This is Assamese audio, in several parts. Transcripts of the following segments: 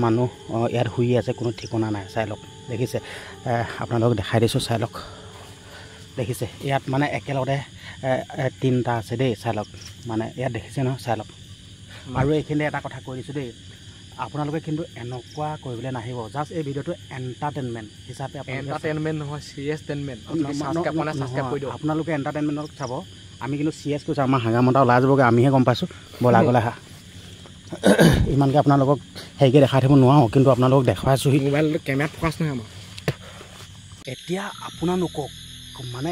মানুহ ইয়াত শুই আছে, কোনো ঠিকনা নাই। চাই লওক, দেখিছে? আপোনালোকক দেখাই দিছোঁ, চাই লওক। দেখিছে ইয়াত মানে একেলগতে তিনিটা আছে দেই। চাই লওক, মানে ইয়াত দেখিছে নহয়, চাই লওক। আৰু এইখিনি এটা কথা কৈ দিছোঁ দেই, আপোনালোকে কিন্তু এনেকুৱা কৰিবলৈ নাহিব। জাষ্ট এই ভিডিঅ'টো এণ্টাৰটেইনমেণ্ট হিচাপে, এণ্টাৰটেইনমেণ্ট নহয়, চিৰিয়াছটেইনমেণ্ট। আপোনালোকে এণ্টাৰটেইনমেণ্টত চাব, আমি কিন্তু চিৰিয়াছ কৈছোঁ। আমাৰ হাঙামতা ওলাই যাবগৈ, আমিহে গম পাইছোঁ। বলা গ'লে আহা, ইমানকৈ আপোনালোকক হেৰিকৈ দেখাই থাকিব নোৱাৰোঁ, কিন্তু আপোনালোকক দেখুৱাইছোঁহি। মোবাইলটো কেমেৰাত ফ'কাছ নহয় আমাৰ। এতিয়া আপোনালোকক মানে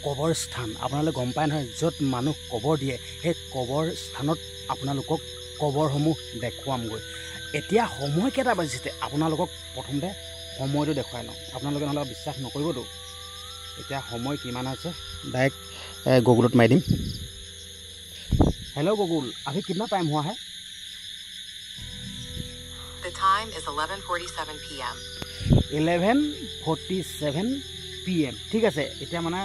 কবৰ স্থান, আপোনালোকে গম পায় নহয়, য'ত মানুহ কবৰ দিয়ে, সেই কবৰ স্থানত আপোনালোকক কবৰসমূহ দেখুৱামগৈ। এতিয়া সময় কেইটা বাজিছে, আপোনালোকক প্ৰথমতে সময়টো দেখুৱাই লওঁ। আপোনালোকে নহ'লে বিশ্বাস নকৰিবতো। এতিয়া সময় কিমান আছে ডাইৰেক্ট গুগলত মাৰি দিম। হেল্ল' গুগল, আজি কিমান টাইম হোৱা হে? The time is 11:47 p.m. 11:47 p.m. ঠিক আছে, এতিয়া মানে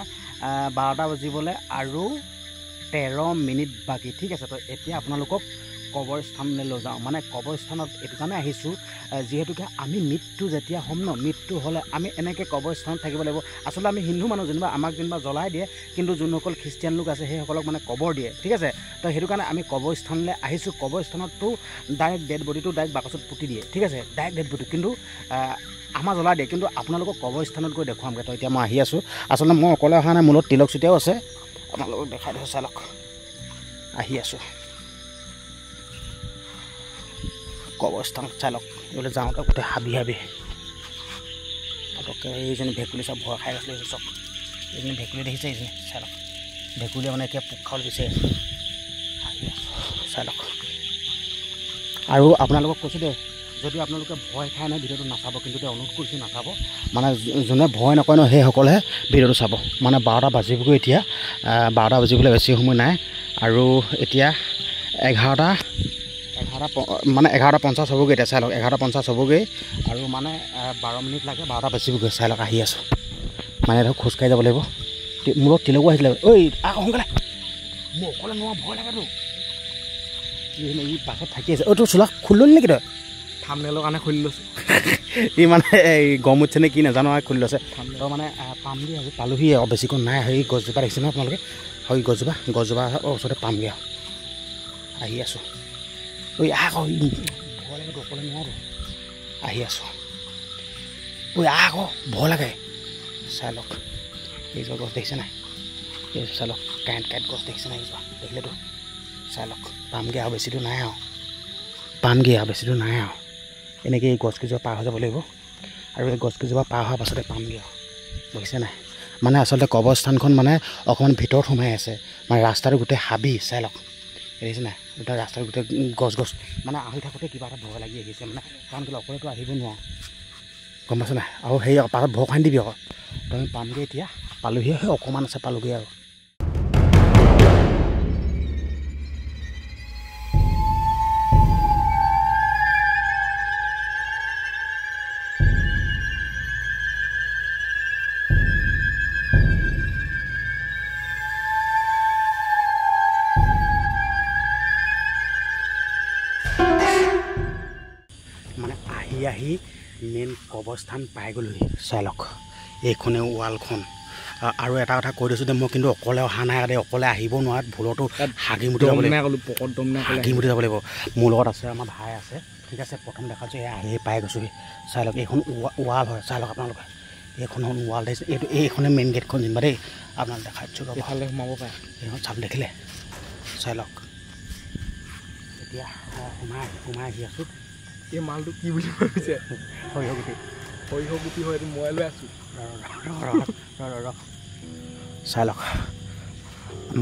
12টা বাজিবলৈ আৰু 13 মিনিট বাকী। ঠিক আছে, তো এতিয়া আপোনালোকক কবৰস্থানলৈ লৈ যাওঁ। মানে কবৰস্থানত এইটো কাৰণে আহিছোঁ, যিহেতুকে আমি মৃত্যু যেতিয়া হ'ম ন, মৃত্যু হ'লে আমি এনেকৈ কবৰস্থানত থাকিব লাগিব। আচলতে আমি হিন্দু মানুহ, যেনিবা আমাক যেনিবা জ্বলাই দিয়ে, কিন্তু যোনসকল খ্ৰীষ্টিয়ান লোক আছে সেইসকলক মানে কবৰ দিয়ে। ঠিক আছে, তো সেইটো কাৰণে আমি কবৰস্থানলৈ আহিছোঁ। কবৰস্থানততো ডাইৰেক্ট ডেড বডিটো ডাইৰেক্ট বাকচত পুতি দিয়ে। ঠিক আছে, ডাইৰেক্ট ডেড বডি, কিন্তু আমাৰ জ্বলাই দিয়ে। কিন্তু আপোনালোকক কবৰস্থানত গৈ দেখুৱামগৈ। তো এতিয়া মই আহি আছোঁ। আচলতে মই অকলে অহা নাই, মোৰ লগত তিলক চুতীয়াও আছে। আপোনালোকক দেখাই দিছোঁ, চাই লওক। আহি আছোঁ কবৰস্থানত, চাই লওক। এইবোলে যাওঁতে গোটেই হাবি হাবি। পটককৈ এইজনী ভেকুলী চব ভয় খাই গৈছিলে। চব এইজনী ভেকুলী দেখিছে, এইজনী চাই লওক। ভেকুলীয়ে মানে এতিয়া পোক খাবলৈ বিচাৰি আছে। আহি আছোঁ, চাই লওক। আৰু আপোনালোকক কৈছোঁ দেই, যদি আপোনালোকে ভয় খাই নাই, ভিডিঅ'টো নাচাব। কিন্তু এতিয়া অনুৰোধ কৰিছোঁ, নাচাব। মানে যোনে ভয় নকৰে ন, সেইসকলেহে ভিডিঅ'টো চাব। মানে 12টা বাজিবগৈ এতিয়া, 12টা বাজিবলৈ বেছি সময় নাই। আৰু এতিয়া 11:50 হ'বগৈ। এতিয়া চাই লওক, 11:50 হ'বগৈ। আৰু মানে 12 মিনিট লাগে, 12টা বাজিবগৈ। চাই লওক, আহি আছোঁ। মানে ধৰক খোজকাঢ়ি যাব লাগিব। মূৰত তিলকো আহিছিলে। ঐ সোনকালে, মোৰ অকলে নোৱাৰ, ভয় লাগেতো। ই পাছত থাকি আছে। তোৰ চোলা খুলি ল'লি নেকি তই? থাম্বনেইলৰ কাৰণে খুলি লৈছোঁ। ই মানে এই গম উঠিছে নে কি নাজানো, খুলি লৈছে। তো মানে পামগৈ আৰু, পালোহি আৰু, বেছিকৈ নাই। সেই গছজোপা দেখিছে নহয় আপোনালোকে, সেই গছজোপা ওচৰতে পামগৈ আৰু। আহি আছোঁ। ঐ আকৌ, ভয় লাগে, অকলে নোৱাৰো। আহি আছোঁ। ঐ আকৌ, ভয় লাগে। চাই লওক, এইযোৰ গছ দেখিছে নাই? এইযোৰ চাই লওক, কাঁইট গছ দেখিছে নাই? এইযোৰ দেখিলেতো চাই লওক। পামগৈ আৰু, বেছি দূৰ নাই আৰু। এনেকৈ এই গছকেইজোপা পাৰ হৈ যাব লাগিব। আৰু এই গছকেইজোপা পাৰ হোৱাৰ পাছতে পামগৈ আৰু, বুজিছে নাই? মানে আচলতে কবৰস্থানখন মানে অকণমান ভিতৰত সোমাই আছে। মানে ৰাস্তাটো গোটেই হাবি, চাই লওক। দেখিছে নাই? গোটেই ৰাস্তাটো গোটেই গছ মানে আহি থাকোঁতে কিবা এটা ভয় লাগি আহিছে। মানে কাৰণ কেলৈ অকলেতো আহিব নোৱাৰোঁ, গম পাইছে নাই? আৰু সেই পাছত ভয় খাই দিবি আকৌ। তো আমি পামগৈ এতিয়া, পালোহি। সেই অকণমান আছে, পালোগৈ আৰু। মানে আহি মেইন কবৰস্থান পাই গ'লোহি। চাই লওক, এইখনে ৱালখন। আৰু এটা কথা কৈ দিছোঁ যে মই কিন্তু অকলে অহা নাই দেই, অকলে আহিব নোৱাৰে। ভুলতো হাগি মুটি যাব লাগিব। মোৰ লগত আছে, আমাৰ ভাই আছে। ঠিক আছে, প্ৰথম দেখাইছোঁ, আহি পাই গৈছোঁহি। চাই লওক, এইখন ৱাল হয়। চাই লওক আপোনালোকে, এইখন ৱাল দেখিছে? এইখনে মেইন গেটখন যেনিবা দেই, আপোনালোকে দেখাই দিছোঁ। ভালে সোমাব পাৰে, এইখন চাপ দেখিলে? চাই লওক। এতিয়া সোমাই আহি আছোঁ। এই মালটো কি বুলি ভাবিছে? সৰিয়হ গুটি হয়, এইটো মই লৈ আছোঁ। চাই লওক,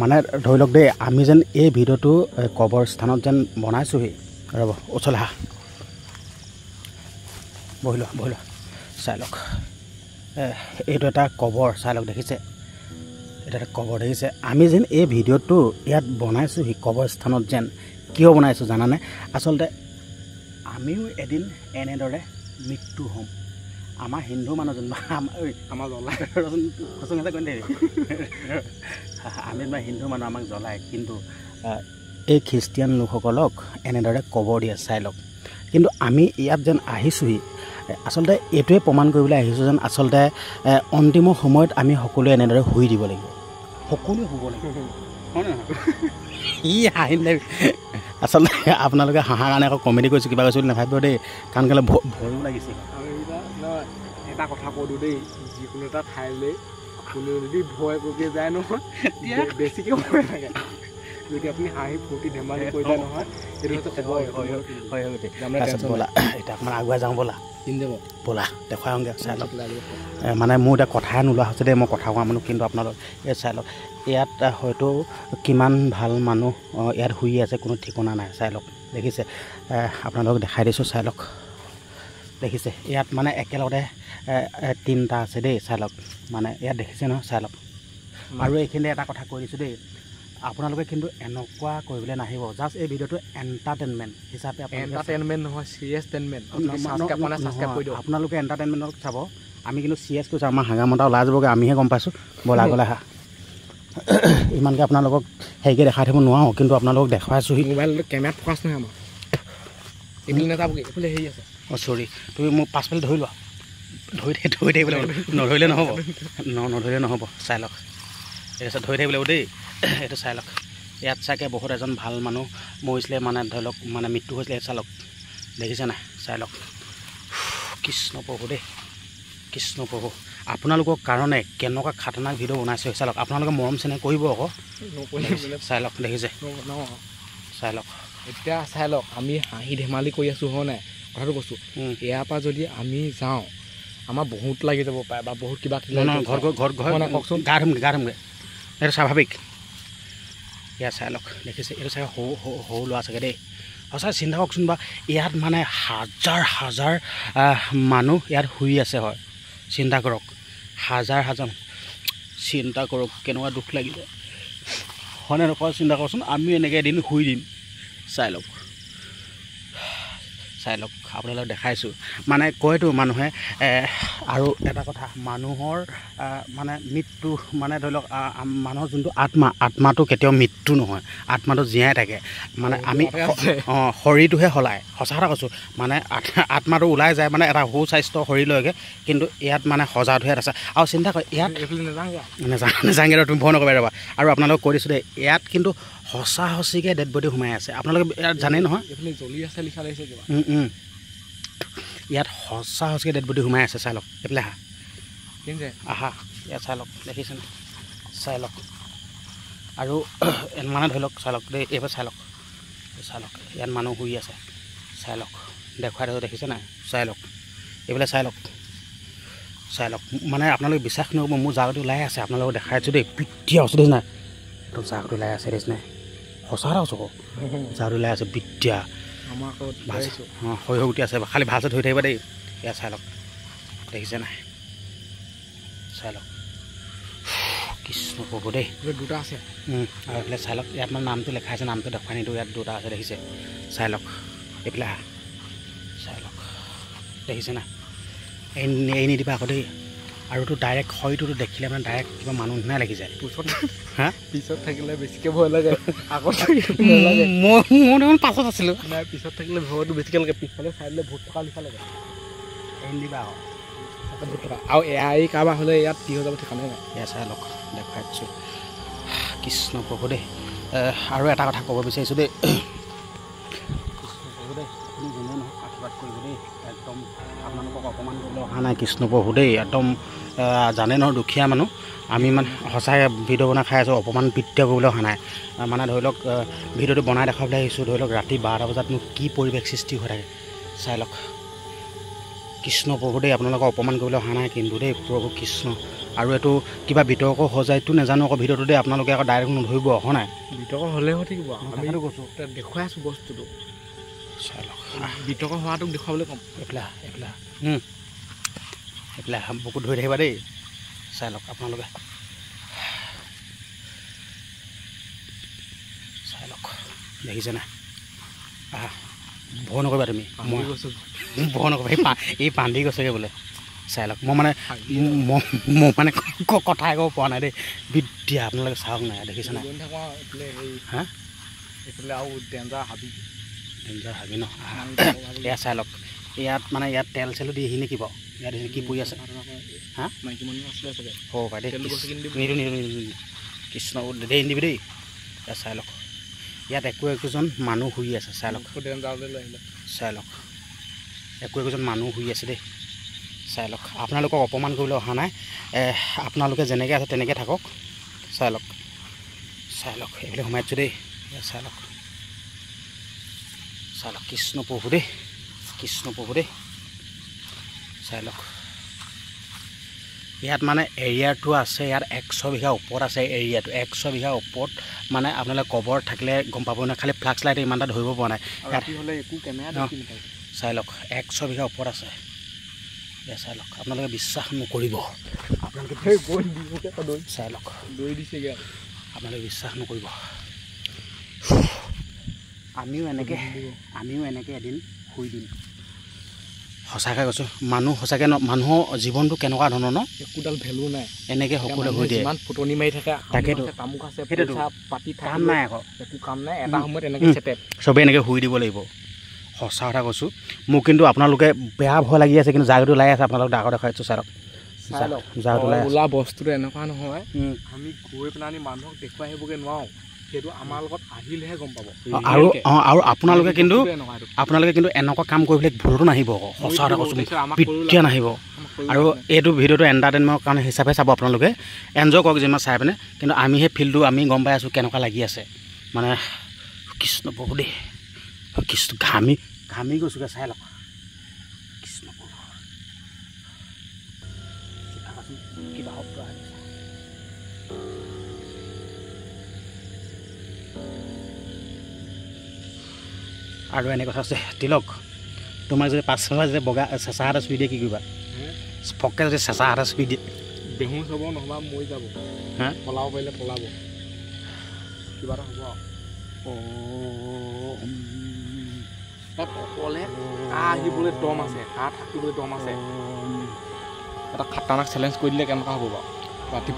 মানে ধৰি লওক দেই, আমি যেন এই ভিডিঅ'টো কবৰস্থানত যেন বনাইছোঁহি। ৰ'ব, ওচৰলৈ আহা, বহি লোৱা। চাই লওক, এইটো এটা কবৰ। চাই লওক, দেখিছে? এটা কবৰ দেখিছে? আমি যেন এই ভিডিঅ'টো ইয়াত বনাইছোঁহি কবৰস্থানত যেন। কিয় বনাইছোঁ জানানে? আচলতে আমিও এদিন এনেদৰে মৃত্যু হ'ম। আমাৰ হিন্দু মানুহ যেনিবা আমাৰ জ্বলাই সচংতে কৈ দেই, আমি যেনিবা হিন্দু মানুহ, আমাক জ্বলায়। কিন্তু এই খ্ৰীষ্টিয়ান লোকসকলক এনেদৰে কবৰ দিয়ে। চাই লওক, কিন্তু আমি ইয়াত যেন আহিছোঁহি আচলতে এইটোৱে প্ৰমাণ কৰিবলৈ আহিছোঁ যেন আচলতে অন্তিম সময়ত আমি সকলোৱে এনেদৰে শুই দিব লাগিব সকলোৱে শুব লাগিব হয় নহয় ই হাঁহিলে আচলতে আপোনালোকে হাঁহাৰ কাৰণে আকৌ কমেডি কৰিছোঁ কিবা কৈছোঁ বুলি নাভাবিব দেই কাৰণ কেলৈ ভয়ো লাগিছে আৰু এটা কথা কৈ দিওঁ দেই যিকোনো এটা ঠাইলৈ কোনো যদি ভয় কৰি যায় নহয় বেছিকৈ ভয় লাগে যদি আপুনি হাঁহি ফূৰ্তি ধেমালি কৰি যায় নহয় সেইটো ব'লা এতিয়া অকণমান আগুৱাই যাওঁ ব'লা যাব ব'লা দেখুৱাই আহোঁগৈ চাই লওক মানে মোৰ এতিয়া কথাই নোলোৱা হৈছে দেই মই কথা কোৱা মানুহ কিন্তু আপোনালোক এই চাই লওক ইয়াত হয়তো কিমান ভাল মানুহ ইয়াত শুই আছে কোনো ঠিকনা নাই চাই লওক দেখিছে আপোনালোকক দেখাই দিছোঁ চাই লওক দেখিছে ইয়াত মানে একেলগতে তিনিটা আছে দেই চাই লওক মানে ইয়াত দেখিছে নহয় চাই লওক আৰু এইখিনিতে এটা কথা কৈ দিছোঁ দেই আপোনালোকে কিন্তু এনেকুৱা কৰিবলৈ নাহিব জাষ্ট এই ভিডিঅ'টো এণ্টাৰটেইনমেণ্ট হিচাপে এণ্টাৰটেইনমেণ্ট নহয় চিৰিয়াছটেইনমেণ্ট আপোনালোকে এণ্টাৰটেইনমেণ্টত চাব আমি কিন্তু চিৰিয়াছ কৈছোঁ আমাৰ হাঙামতা ওলাই যাবগৈ আমিহে গম পাইছোঁ ব'লা গ'লে হা ইমানকৈ আপোনালোকক হেৰিকৈ দেখাই থাকিব নোৱাৰোঁ কিন্তু আপোনালোকক দেখুৱাইছোঁহি মোবাইলটো কেমেৰাত ফ'কাছ নহয় আমাৰ এইফালে নাযাবগৈ এইফালে হেৰি আছে অঁ চৰি তুমি মোক পাছফালে ধৰি লোৱা ধৰি থাকিব লাগিব নধৰিলে নহ'ব নধৰিলে নহ'ব চাই লওক এইটো ধৰি থাকিব লাগিব দেই এইটো চাই লওক ইয়াত চাগে বহুত এজন ভাল মানুহ মৰিছিলে মানে ধৰি লওক মানে মৃত্যু হৈছিলে চাই লওক দেখিছে নাই চাই লওক কৃষ্ণ প্ৰভু দেই কৃষ্ণ প্ৰভু আপোনালোকৰ কাৰণে কেনেকুৱা খাতৰনাক ভিডিঅ' বনাইছে চাই লওক আপোনালোকে মৰম চেনেহ কৰিব আকৌ চাই লওক দেখিছে চাই লওক এতিয়া চাই লওক আমি হাঁহি ধেমালি কৰি আছোঁ হয় নাই কথাটো কৈছোঁ ইয়াৰ পৰা যদি আমি যাওঁ আমাৰ বহুত লাগি যাব পাৰে বা বহুত কিবা ঘৰত কওকচোন গা ধুমগৈ এইটো স্বাভাৱিক ইয়াত চাই লওক দেখিছে এইটো চাগে সৰু ল'ৰা চাগে দেই সঁচাই চিন্তা কৰকচোন বা ইয়াত মানে হাজাৰ হাজাৰ মানুহ ইয়াত শুই আছে হয় চিন্তা কৰক হাজাৰ হাজাৰ চিন্তা কৰক কেনেকুৱা দুখ লাগিলে হয়নে নকয় চিন্তা কৰকচোন আমি এনেকৈ এদিন শুই দিম চাই লওক আপোনালোকক দেখাইছোঁ মানে কয়তো মানুহে আৰু এটা কথা মানুহৰ মানে মৃত্যু মানে ধৰি লওক মানুহৰ যোনটো আত্মাটো কেতিয়াও মৃত্যু নহয় আত্মাটো জীয়াই থাকে মানে আমি শৰীৰটোহে সলায় সঁচা কথা কৈছোঁ মানে আত্মাটো ওলাই যায় মানে এটা সুস্বাস্থ্য শৰীৰলৈকে কিন্তু ইয়াত মানে সজাটোহে আছে আৰু চিন্তা কৰে ইয়াত নেযাংগে তুমি ভয় নকৰিবা ৰ'বা আৰু আপোনালোকক কৈ দিছোঁ দেই ইয়াত কিন্তু সঁচা সঁচিকৈ ডেড বডি সোমাই আছে আপোনালোকে ইয়াত জানেই নহয় জ্বলি আছে লিখা লাগিছে কিবা ইয়াত সঁচা সঁচিকৈ ডেড বডি সোমাই আছে চাই লওক এইফালে আহা ইয়াত চাই লওক দেখিছেনে চাই লওক আৰু মানে ধৰি লওক চাই লওক দেই এইবাৰ চাই লওক ইয়াত মানুহ শুই আছে চাই লওক দেখুৱাই দিছোঁ দেখিছে নাই চাই লওক এইফালে চাই লওক মানে আপোনালোকে বিশ্বাস নকৰিব মোৰ জাগটো ওলাই আছে আপোনালোকক দেখাই আছোঁ দেই বিদ্যা আছোঁ দেখিছে নাই একদম জাগটো ওলাই আছে দেখিছে নাই সঁচা কথা কৈছোঁ জাগটো ওলাই আছে বিদ্যা হৈ উঠি আছে খালি ভালছে ধৰি থাকিবা দেই এয়া চাই লওক দেখিছে নাই চাই লওক কৃষ্ণ প্ৰভু দেই দুটা আছে আৰু এইফালে চাই লওক ইয়াত মানে নামটো লেখা আছে নামটো দেখুৱাই নিদিওঁ ইয়াত দুটা আছে দেখিছে চাই লওক এইফালে চাই লওক দেখিছে নাই এই নিদিবা আকৌ দেই আৰুতো ডাইৰেক্ট শৰীৰটোতো দেখিলে মানে ডাইৰেক্ট কিবা মানুহ নিচিনাই লাগি যায় পিছত থাকিলে বেছিকৈ ভয় লাগে আগত মোৰ দেখোন পাছত আছিলোঁ নাই পিছত থাকিলে ভয়টো বেছিকৈ লাগে পিছফালে চাই দিলে ভূত থকা লিখা লাগে এই নিদিবা আকৌ ভূত থকা আৰু এই কাৰোবাৰ হ'লে ইয়াত কি হৈ যাব ঠিকানে নাই এয়া চাই লওক দেখাই দিছোঁ কৃষ্ণ প্ৰভু দেই আৰু এটা কথা ক'ব বিচাৰিছোঁ দেই কৃষ্ণ প্ৰভু দেই আপুনি যোনে নহওক আশীৰ্বাদ কৰিব দেই একদম আপোনালোকক অপমান কৰিবলৈ অহা নাই কৃষ্ণ প্ৰভু দেই একদম জানে নহয় দুখীয়া মানুহ আমি মানে সঁচাকৈ ভিডিঅ' বনাই খাই আছোঁ অপমান বৃত্তি কৰিবলৈ অহা নাই মানে ধৰি লওক ভিডিঅ'টো বনাই দেখাবলৈ আহিছোঁ ধৰি লওক ৰাতি 12টা বজাতনো কি পৰিৱেশ সৃষ্টি হৈ থাকে চাই লওক কৃষ্ণ প্ৰভু দেই আপোনালোকক অপমান কৰিবলৈ অহা নাই কিন্তু দেই প্ৰভু কৃষ্ণ আৰু এইটো কিবা বিতৰ্ক হৈ যায়তো নাজানো আকৌ ভিডিঅ'টো দেই আপোনালোকে আকৌ ডাইৰেক্ট নধৰিব হয় নাই বিতৰ্ক হ'লেও থাকিব আমি কৈছোঁ দেখুৱাই আছোঁ বস্তুটো চাই লওক বিতৰ্ক হোৱাটোক দেখুৱাবলৈ ক'ম এইফালে বুকুত ধৰি থাকিবা দেই চাই লওক আপোনালোকে চাই লওক দেখিছে নাই ভয় নকৰিবা তুমি মই ভয় নকৰিবা এই পান্ধি গৈছেগৈ বোলে চাই লওক মই মানে কথাই ক'ব পৰা নাই দেই বিদ্যা আপোনালোকে চাওক নাই দেখিছে নাই হা এইফালে আৰু ডেঞ্জাৰ হাবি ডেঞ্জাৰ হাবি ন এয়া চাই লওক ইয়াত মানে ইয়াত তেল চেলো দি আহি নেকি বাৰু ইয়াত কি পৰি আছে হা মাইকী মানুহ আছিলে চাগে হ'ব পাৰে দেই নিদিওঁ কৃষ্ণ দেই নিদিবি দেই ইয়াত চাই লওক ইয়াত একোজন মানুহ শুই আছে চাই লওক চাই লওক একোজন মানুহ শুই আছে দেই চাই লওক আপোনালোকক অপমান কৰিবলৈ অহা নাই আপোনালোকে যেনেকৈ আছে তেনেকৈ থাকক চাই লওক এইফালে সোমাই আছোঁ দেই চাই লওক কৃষ্ণ প্ৰভু দেই চাই লওক ইয়াত মানে এৰিয়াটো আছে ইয়াত 100 বিঘা ওপৰত আছে এৰিয়াটো 100 বিঘা ওপৰত মানে আপোনালোকে কবৰ থাকিলে গম পাব নহয় খালি ফ্লাক্স লাইট ইমান এটা ধৰিব পৰা নাই ৰাতি হ'লে একো কেমেৰা দেখি নাপায় চাই লওক 100 বিঘা ওপৰত আছে এয়া চাই লওক আপোনালোকে বিশ্বাস নকৰিব আপোনালোকে চাই লওক আপোনালোকে বিশ্বাস নকৰিব আমিও এনেকৈ এদিন শুই দিম সঁচাকৈ কৈছোঁ মানুহ সঁচাকৈ মানুহৰ জীৱনটো কেনেকুৱা ধৰণৰ ন একোডাল ভেলু নাই এনেকৈ সকলোৱে হৈ দিয়ে ইমান ফুটনি মাৰি থাকে তাকেতো তামোক আছে সেইটোতো পাতি কাম নাই আকৌ একো কাম নাই এটা সময়ত এনেকৈ চেটেপ চবেই এনেকৈ শুই দিব লাগিব সঁচা কথা কৈছোঁ মোক কিন্তু আপোনালোকে বেয়া ভয় লাগি আছে কিন্তু জাগটো ওলাই আছে আপোনালোক ডাঙৰ দেখাইছোঁ চাই লওক জাগটো ওলাই ওলা বস্তুটো এনেকুৱা নহয় আমি গৈ পেলাই আমি মানুহক দেখুৱাই আহিবগৈ নোৱাৰোঁ সেইটো আমাৰ লগত আহিলেহে গম পাব আৰু আপোনালোকে কিন্তু এনেকুৱা কাম কৰিবলৈ ভুলতো নাহিব আকৌ সঁচা কথা কৈছোঁ পিঠিয়া নাহিব আৰু এইটো ভিডিঅ'টো এণ্টাৰটেইনমেণ্টৰ কাৰণে হিচাপে চাব আপোনালোকে এনজয় কৰক যিমান চাই পিনে কিন্তু আমি সেই ফিল্ডটো আমি গম পাই আছোঁ কেনেকুৱা লাগি আছে মানে কৃষ্ণ প্ৰভু দেই কৃষ্ণ ঘামি গৈছোগৈ চাই লওক কৃষ্ণ প্ৰভু কিবা শব্দ আহিছে আৰু এনে কথা আছে তিলক তোমাক যদি 5 যদি বগা চেঁচা হাতে চুই দিয়ে কি কৰিবা ফককৈ যদি চেঁচা হাতে চুই দিয়ে বেহু চাব নহ'বা মৰি যাব হা পলাব পাৰিলে পলাব কিবা এটা হ'ব তাত অকলে আহিবলৈ দম আছে থাকিবলৈ দম আছে এটা খাটাৰনাক চেলেঞ্জ কৰি দিলে কেনেকুৱা হ'ব বাৰু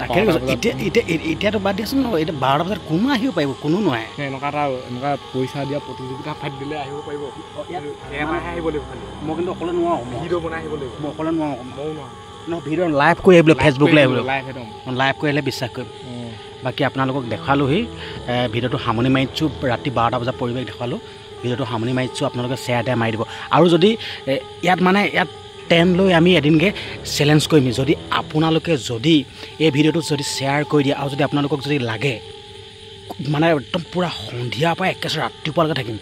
তাকে এতিয়াতো বাদ দিয়াচোন ন এতিয়া 12টা বজাত কোনো আহিব পাৰিব কোনো নোৱাৰে এনেকুৱা পইচা দিয়া প্ৰতিযোগিতা ফাইট দিলে আহিব পাৰিব এটাহে আহিব লাগিব মই কিন্তু অকলে নোৱাৰোঁ ভিডিঅ' বনাই আহিব লাগিব মই অকলে নোৱাৰোঁ ময়ো নোৱাৰোঁ ন ভিডিঅ' লাইভ কৰি আহিবলৈ ফেচবুকলৈ আহিবলৈ লাইভ কৰি আহিলে বিশ্বাস কৰিম অঁ বাকী আপোনালোকক দেখালোহি ভিডিঅ'টো সামৰণি মাৰিছোঁ ৰাতি 12টা বজাত পৰিৱেশ দেখালোঁ ভিডিঅ'টো সামৰণি মাৰিছোঁ আপোনালোকে শ্বেয়াৰ এটা মাৰি দিব আৰু যদি ইয়াত 10 লৈ আমি এদিনকৈ চেলেঞ্জ কৰিম যদি আপোনালোকে যদি এই ভিডিঅ'টো যদি শ্বেয়াৰ কৰি দিয়ে আৰু যদি আপোনালোকক যদি লাগে মানে একদম পূৰা সন্ধিয়াৰ পৰা একেবাৰে ৰাতিপুৱালৈকে থাকিম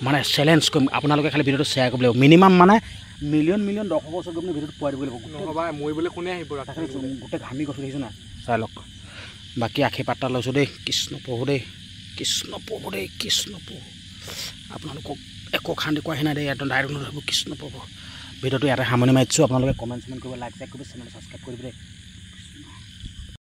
মানে চেলেঞ্জ কৰিম আপোনালোকে খালি ভিডিঅ'টো শ্বেয়াৰ কৰিব লাগিব মিনিমাম মানে মিলিয়ন দৰ্শকৰ ওচৰত গৈ ভিডিঅ'টো পোৱাই দিব লাগিব নহ'বা মৰিবলৈ কোনে আহিব গোটেই ঘামি গৈছোঁ দেখিছোঁ নাই চাই লওক বাকী আশীৰ্বাদ লৈছোঁ দেই কৃষ্ণ প্ৰভু দেই কৃষ্ণ প্ৰভু আপোনালোকক একো খান্দি কোৱাহি নাই দেই একদম ডাইৰেক্ট নধৰিব কৃষ্ণ প্ৰভু ভিডিঅ'টো ইয়াতে সামৰণি মাৰিছোঁ আপোনালোকে কমেণ্ট কৰিব লাইক কৰিব চেনেল ছাবস্ক্ৰাইব কৰিব দেই